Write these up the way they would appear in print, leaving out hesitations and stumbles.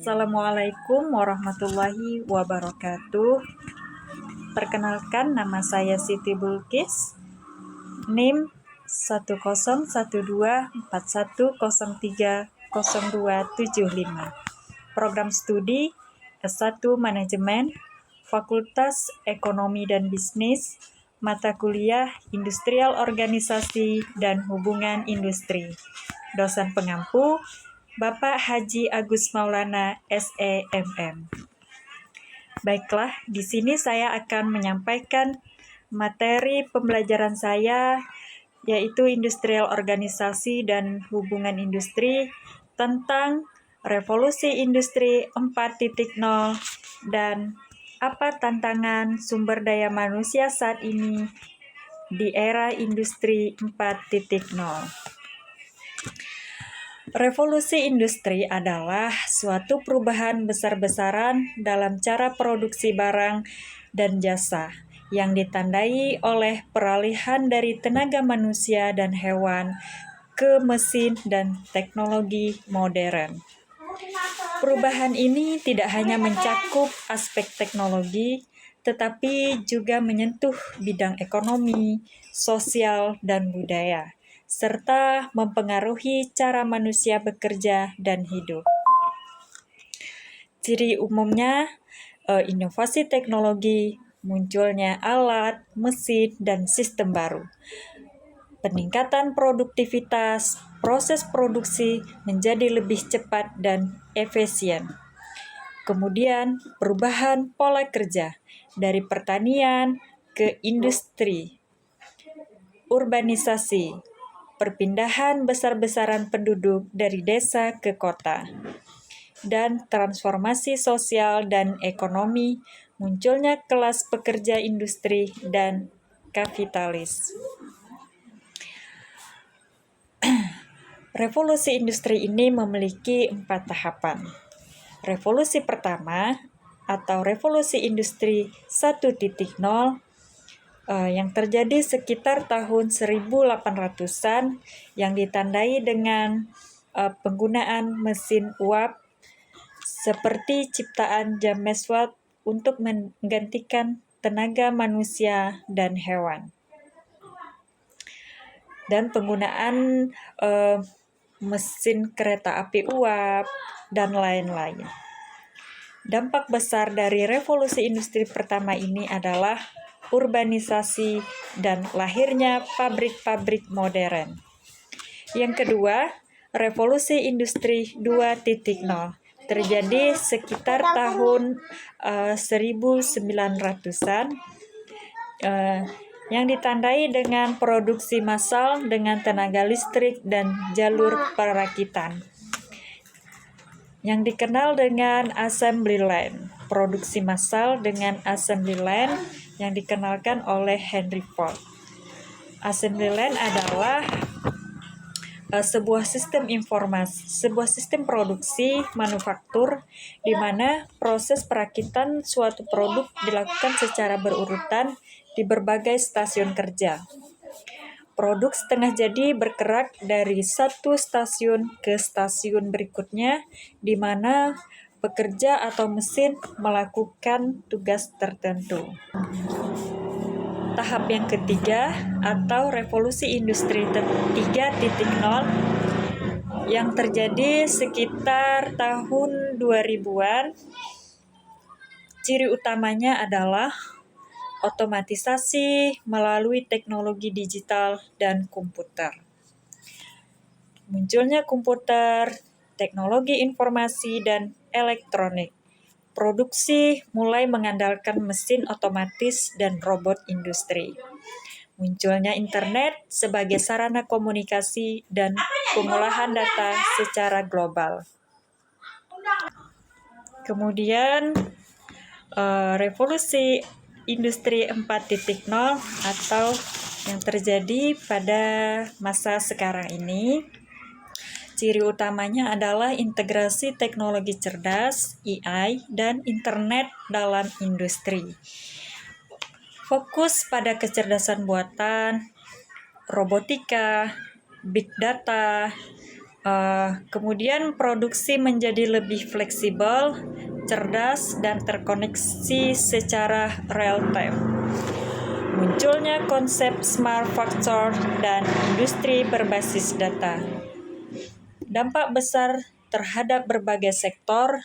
Assalamualaikum warahmatullahi wabarakatuh. Perkenalkan, nama saya Siti Bulkis, NIM 1012410300275. Program studi S1 Manajemen, Fakultas Ekonomi dan Bisnis, mata kuliah Industrial Organisasi dan Hubungan Industri. Dosen pengampu Bapak Haji Agus Maulana, SEMM. Baiklah, di sini saya akan menyampaikan materi pembelajaran saya, yaitu Industrial Organisasi dan Hubungan Industri, tentang Revolusi Industri 4.0 dan apa tantangan sumber daya manusia saat ini di era Industri 4.0. Revolusi industri adalah suatu perubahan besar-besaran dalam cara produksi barang dan jasa yang ditandai oleh peralihan dari tenaga manusia dan hewan ke mesin dan teknologi modern. Perubahan ini tidak hanya mencakup aspek teknologi, tetapi juga menyentuh bidang ekonomi, sosial, dan budaya, serta mempengaruhi cara manusia bekerja dan hidup. Ciri umumnya, inovasi teknologi, munculnya alat, mesin, dan sistem baru. Peningkatan produktivitas, proses produksi menjadi lebih cepat dan efisien. Kemudian, perubahan pola kerja dari pertanian ke industri. Urbanisasi, perpindahan besar-besaran penduduk dari desa ke kota, dan transformasi sosial dan ekonomi, munculnya kelas pekerja industri dan kapitalis. Revolusi industri ini memiliki 4 tahapan. Revolusi pertama atau revolusi industri 1.0 yang terjadi sekitar tahun 1800-an yang ditandai dengan penggunaan mesin uap seperti ciptaan James Watt untuk menggantikan tenaga manusia dan hewan, dan penggunaan mesin kereta api uap dan lain-lain. Dampak besar dari revolusi industri pertama ini adalah urbanisasi dan lahirnya pabrik-pabrik modern. Yang kedua, revolusi industri 2.0 terjadi sekitar tahun 1900-an yang ditandai dengan produksi massal dengan tenaga listrik dan jalur perakitan, yang dikenal dengan assembly line. Produksi massal dengan assembly line yang dikenalkan oleh Henry Ford. Assembly line adalah sebuah sistem produksi manufaktur di mana proses perakitan suatu produk dilakukan secara berurutan di berbagai stasiun kerja. Produk setengah jadi bergerak dari satu stasiun ke stasiun berikutnya, di mana pekerja atau mesin melakukan tugas tertentu. Tahap yang ketiga atau revolusi industri 3.0 yang terjadi sekitar tahun 2000-an. Ciri utamanya adalah otomatisasi melalui teknologi digital dan komputer. Munculnya komputer, teknologi informasi dan elektronik. Produksi mulai mengandalkan mesin otomatis dan robot industri. Munculnya internet sebagai sarana komunikasi dan pengolahan data secara global. Kemudian, revolusi industri 4.0 atau yang terjadi pada masa sekarang ini, ciri utamanya adalah integrasi teknologi cerdas, AI, dan internet dalam industri. Fokus pada kecerdasan buatan, robotika, big data, Kemudian produksi menjadi lebih fleksibel, cerdas, dan terkoneksi secara real time. Munculnya konsep smart factory dan industri berbasis data. Dampak besar terhadap berbagai sektor,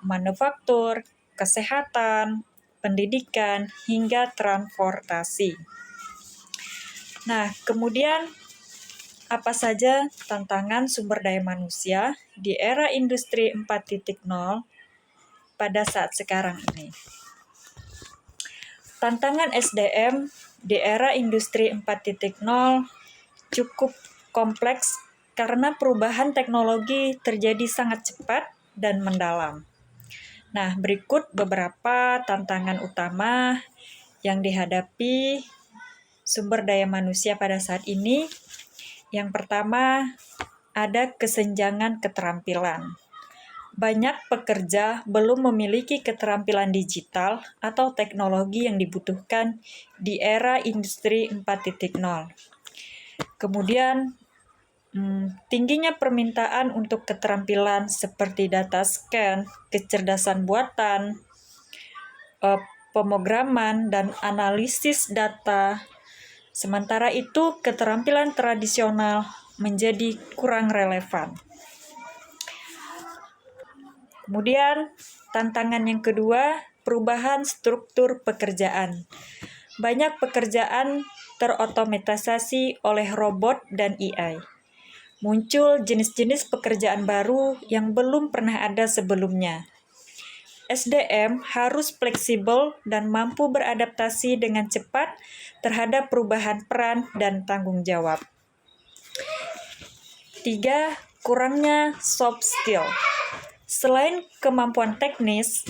manufaktur, kesehatan, pendidikan, hingga transportasi. Nah, kemudian apa saja tantangan sumber daya manusia di era industri 4.0 pada saat sekarang ini? Tantangan SDM di era industri 4.0 cukup kompleks karena perubahan teknologi terjadi sangat cepat dan mendalam. Nah, berikut beberapa tantangan utama yang dihadapi sumber daya manusia pada saat ini. Yang pertama, ada kesenjangan keterampilan. Banyak pekerja belum memiliki keterampilan digital atau teknologi yang dibutuhkan di era industri 4.0. Kemudian, tingginya permintaan untuk keterampilan seperti data scan, kecerdasan buatan, pemrograman, dan analisis data. Sementara itu, keterampilan tradisional menjadi kurang relevan. Kemudian, tantangan yang kedua, perubahan struktur pekerjaan. Banyak pekerjaan terotomatisasi oleh robot dan AI. Muncul jenis-jenis pekerjaan baru yang belum pernah ada sebelumnya. SDM harus fleksibel dan mampu beradaptasi dengan cepat terhadap perubahan peran dan tanggung jawab. 3. Kurangnya soft skill. Selain kemampuan teknis,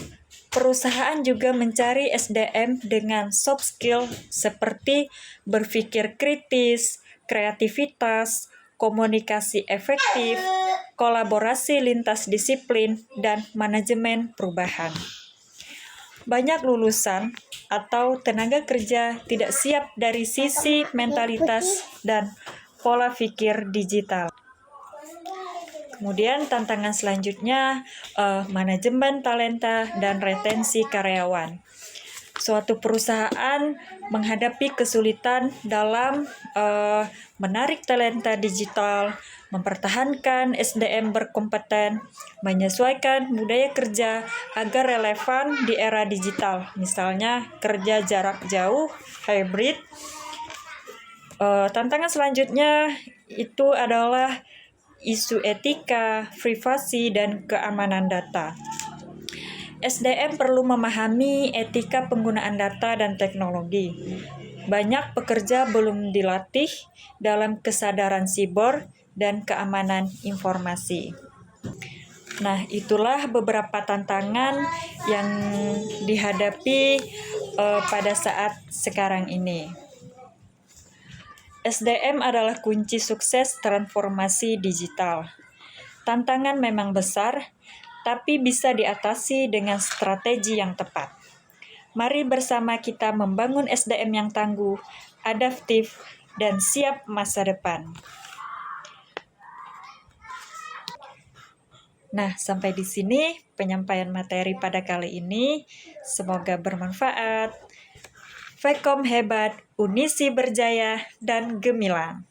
perusahaan juga mencari SDM dengan soft skill seperti berpikir kritis, kreativitas, komunikasi efektif, kolaborasi lintas disiplin, dan manajemen perubahan. Banyak lulusan atau tenaga kerja tidak siap dari sisi mentalitas dan pola pikir digital. Kemudian tantangan selanjutnya, manajemen talenta dan retensi karyawan. Suatu perusahaan menghadapi kesulitan dalam menarik talenta digital, mempertahankan SDM berkompeten, menyesuaikan budaya kerja agar relevan di era digital, misalnya kerja jarak jauh, hybrid. Tantangan selanjutnya itu adalah isu etika, privasi, dan keamanan data. SDM perlu memahami etika penggunaan data dan teknologi. Banyak pekerja belum dilatih dalam kesadaran siber dan keamanan informasi. Nah, itulah beberapa tantangan yang dihadapi pada saat sekarang ini. SDM adalah kunci sukses transformasi digital. Tantangan memang besar, tapi bisa diatasi dengan strategi yang tepat. Mari bersama kita membangun SDM yang tangguh, adaptif, dan siap masa depan. Nah, sampai di sini penyampaian materi pada kali ini. Semoga bermanfaat. Vkom hebat, Unisi berjaya, dan gemilang.